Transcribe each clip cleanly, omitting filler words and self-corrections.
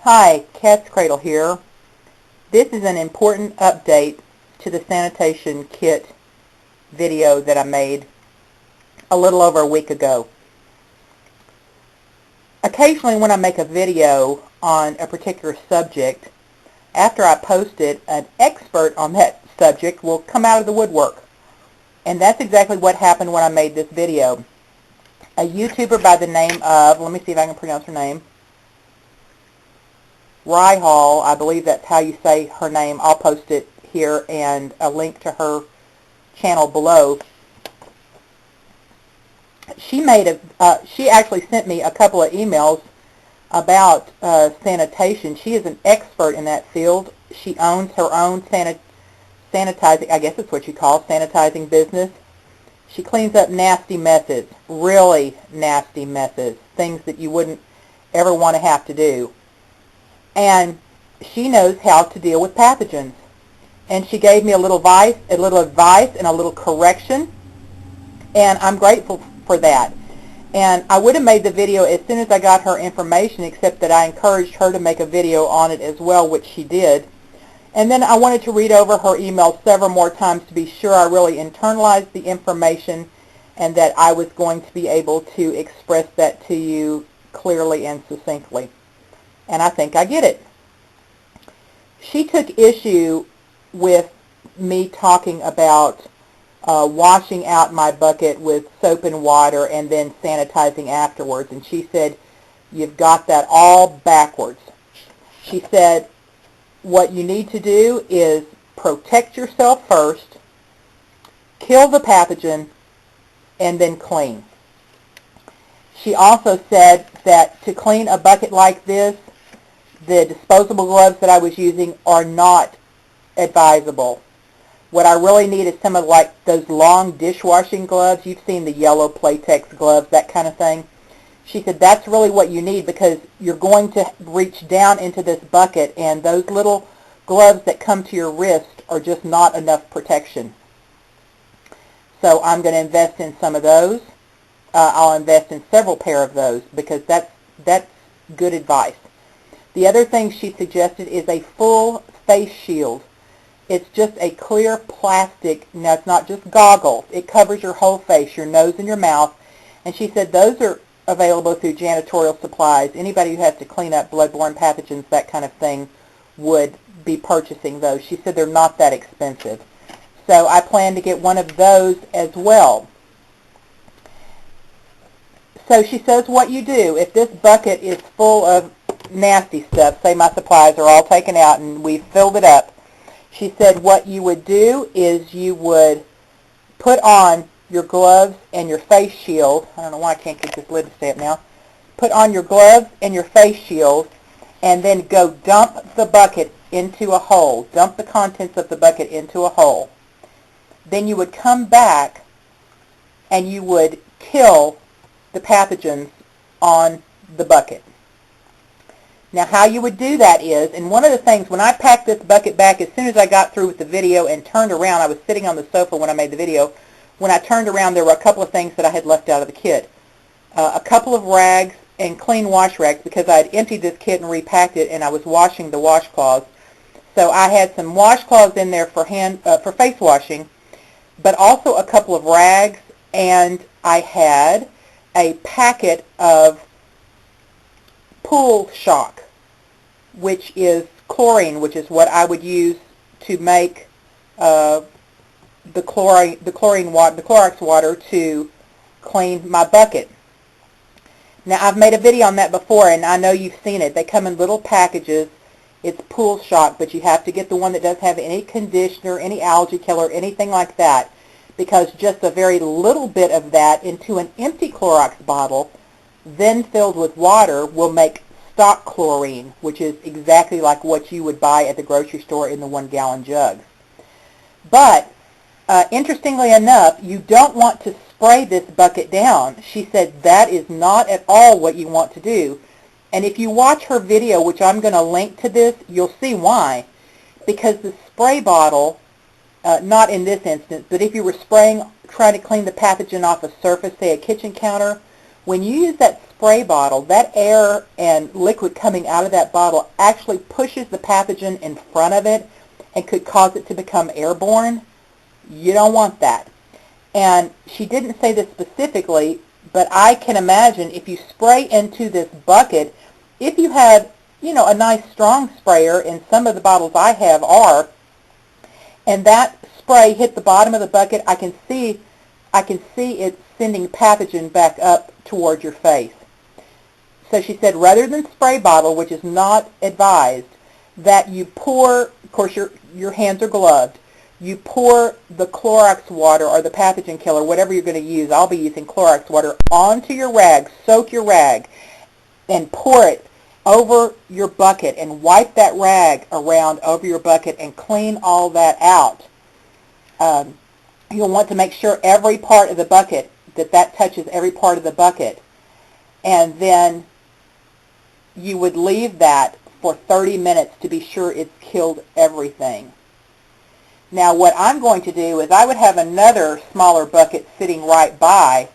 Hi, katzcradul here. This is an important update to the sanitation kit video that I made a little over a week ago. Occasionally when I make a video on a particular subject, after I post it, an expert on that subject will come out of the woodwork. And that's exactly what happened when I made this video. A YouTuber by the name of, let me see if I can pronounce her name, Rhiahl, I believe that's how you say her name. I'll post it here and a link to her channel below. She actually sent me a couple of emails about sanitation. She is an expert in that field. She owns her own sanitizing, I guess that's what you call sanitizing business. She cleans up nasty messes, really nasty messes, things that you wouldn't ever want to have to do. And she knows how to deal with pathogens. And she gave me a little advice and a little correction, and I'm grateful for that. And I would have made the video as soon as I got her information, except that I encouraged her to make a video on it as well, which she did. And then I wanted to read over her email several more times to be sure I really internalized the information and that I was going to be able to express that to you clearly and succinctly. And I think I get it. She took issue with me talking about washing out my bucket with soap and water and then sanitizing afterwards. And she said, you've got that all backwards. She said, what you need to do is protect yourself first, kill the pathogen, and then clean. She also said that to clean a bucket like this, the disposable gloves that I was using are not advisable. What I really need is some of like those long dishwashing gloves. You've seen the yellow Playtex gloves, that kind of thing. She said that's really what you need because you're going to reach down into this bucket and those little gloves that come to your wrist are just not enough protection. So I'm going to invest in some of those. I'll invest in several pair of those because that's good advice. The other thing she suggested is a full face shield. It's just a clear plastic. Now, it's not just goggles. It covers your whole face, your nose and your mouth. And she said those are available through janitorial supplies. Anybody who has to clean up bloodborne pathogens, that kind of thing, would be purchasing those. She said they're not that expensive. So I plan to get one of those as well. So she says what you do. If this bucket is full of nasty stuff, say my supplies are all taken out and we've filled it up, she said what you would do is you would put on your gloves and your face shield. I don't know why I can't get this lid to stay up now. Put on your gloves and your face shield and then go dump the bucket into a hole. Dump the contents of the bucket into a hole. Then you would come back and you would kill the pathogens on the bucket. Now how you would do that is, and one of the things, when I packed this bucket back, as soon as I got through with the video and turned around, I was sitting on the sofa when I made the video, when I turned around there were a couple of things that I had left out of the kit. A couple of rags and clean wash rags because I had emptied this kit and repacked it and I was washing the washcloths. So I had some washcloths in there for face washing, but also a couple of rags, and I had a packet of pool shock, which is chlorine, which is what I would use to make the Clorox water to clean my bucket. Now I've made a video on that before and I know you've seen it. They come in little packages. It's pool shock, but you have to get the one that doesn't have any conditioner, any algae killer, anything like that, because just a very little bit of that into an empty Clorox bottle, then filled with water, will make stock chlorine, which is exactly like what you would buy at the grocery store in the 1-gallon jugs. But interestingly enough, you don't want to spray this bucket down. She said that is not at all what you want to do. And if you watch her video, which I'm going to link to this, you'll see why. Because the spray bottle, not in this instance, but if you were trying to clean the pathogen off a surface, say a kitchen counter, When you use that spray bottle, that air and liquid coming out of that bottle actually pushes the pathogen in front of it and could cause it to become airborne. You don't want that. And she didn't say this specifically, but I can imagine if you spray into this bucket, if you had, a nice strong sprayer, and some of the bottles I have are, and that spray hit the bottom of the bucket, I can see it sending pathogen back up toward your face. So she said rather than spray bottle, which is not advised, that you pour, of course your hands are gloved, you pour the Clorox water or the pathogen killer, whatever you're going to use, I'll be using Clorox water, onto your rag, soak your rag, and pour it over your bucket and wipe that rag around over your bucket and clean all that out. You'll want to make sure every part of the bucket, that touches every part of the bucket. And then you would leave that for 30 minutes to be sure it's killed everything. Now what I'm going to do is I would have another smaller bucket sitting right by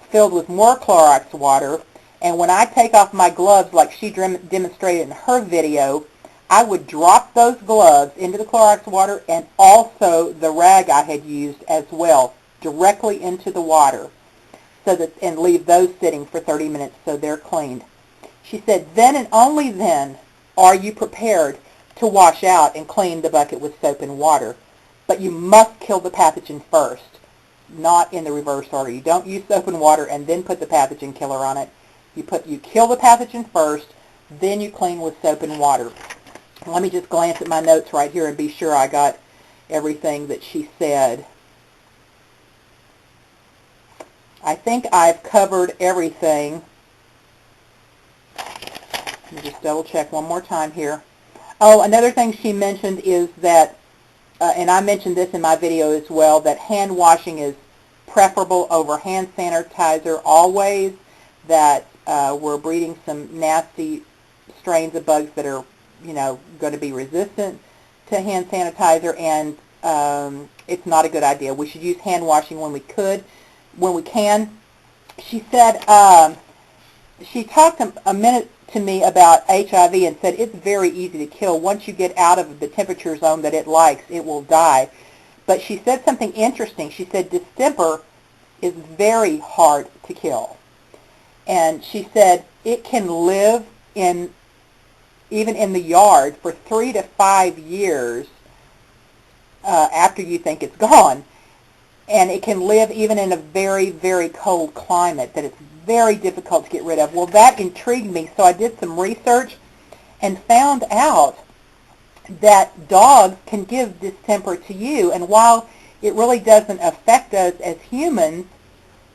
filled with more Clorox water, and when I take off my gloves like she demonstrated in her video, I would drop those gloves into the Clorox water and also the rag I had used as well directly into the water, and leave those sitting for 30 minutes so they're cleaned. She said then and only then are you prepared to wash out and clean the bucket with soap and water. But you must kill the pathogen first, not in the reverse order. You don't use soap and water and then put the pathogen killer on it. You kill the pathogen first, then you clean with soap and water. Let me just glance at my notes right here and be sure I got everything that she said. I think I've covered everything. Let me just double check one more time here. Oh, another thing she mentioned is that, and I mentioned this in my video as well, that hand washing is preferable over hand sanitizer always, that we're breeding some nasty strains of bugs that are, going to be resistant to hand sanitizer, and it's not a good idea. We should use hand washing when we can. She said, she talked a minute to me about HIV and said it's very easy to kill. Once you get out of the temperature zone that it likes, it will die. But she said something interesting. She said distemper is very hard to kill. And she said it can live even in the yard for 3 to 5 years after you think it's gone. And it can live even in a very, very cold climate that it's very difficult to get rid of. Well, that intrigued me, so I did some research and found out that dogs can give distemper to you. And while it really doesn't affect us as humans,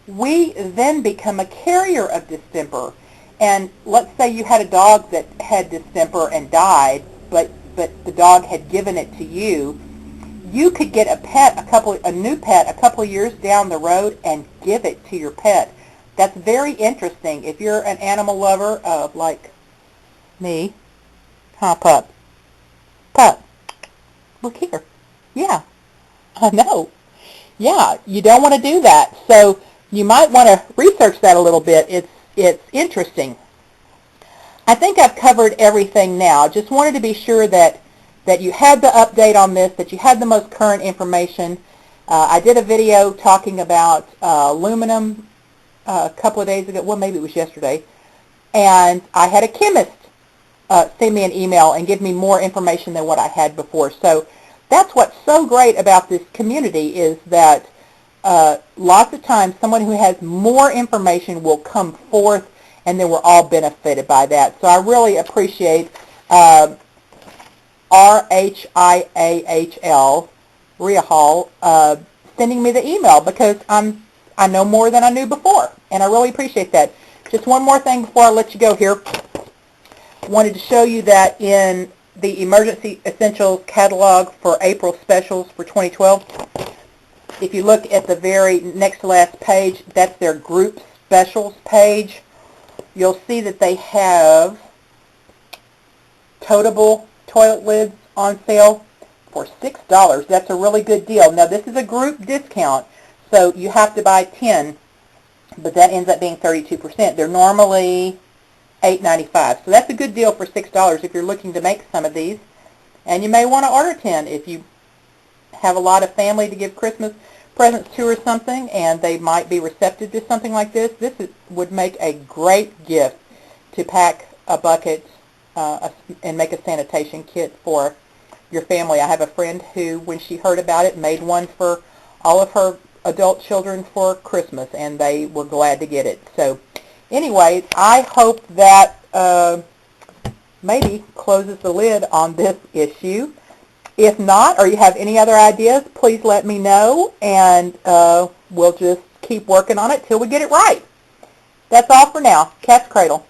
we then become a carrier of distemper. And let's say you had a dog that had distemper and died, but the dog had given it to you. You could get a new pet a couple of years down the road and give it to your pet. That's very interesting. If you're an animal lover, like me, Pup? Look here. Yeah, I know. Yeah, you don't want to do that. So you might want to research that a little bit. It's interesting. I think I've covered everything now. Just wanted to be sure that you had the update on this, that you had the most current information. I did a video talking about aluminum a couple of days ago. Well, maybe it was yesterday. And I had a chemist send me an email and give me more information than what I had before. So that's what's so great about this community, is that lots of times someone who has more information will come forth, and then we're all benefited by that. So I really appreciate Rhiahl, Rhiahl, sending me the email, because I know more than I knew before, and I really appreciate that. Just one more thing before I let you go here. Wanted to show you that in the Emergency Essentials catalog for April specials for 2012, if you look at the very next to last page, that's their group specials page. You'll see that they have tote-able toilet lids on sale for $6. That's a really good deal. Now, this is a group discount, so you have to buy 10 but that ends up being 32%. They're normally $8.95, so that's a good deal for $6 if you're looking to make some of these. And you may want to order 10 if you have a lot of family to give Christmas presents to or something, and they might be receptive to something like this. Would make a great gift to pack a bucket and make a sanitation kit for your family. I have a friend who, when she heard about it, made one for all of her adult children for Christmas, and they were glad to get it. So anyways, I hope that maybe closes the lid on this issue. If not, or you have any other ideas, please let me know, and we'll just keep working on it till we get it right. That's all for now. Cat's Cradle.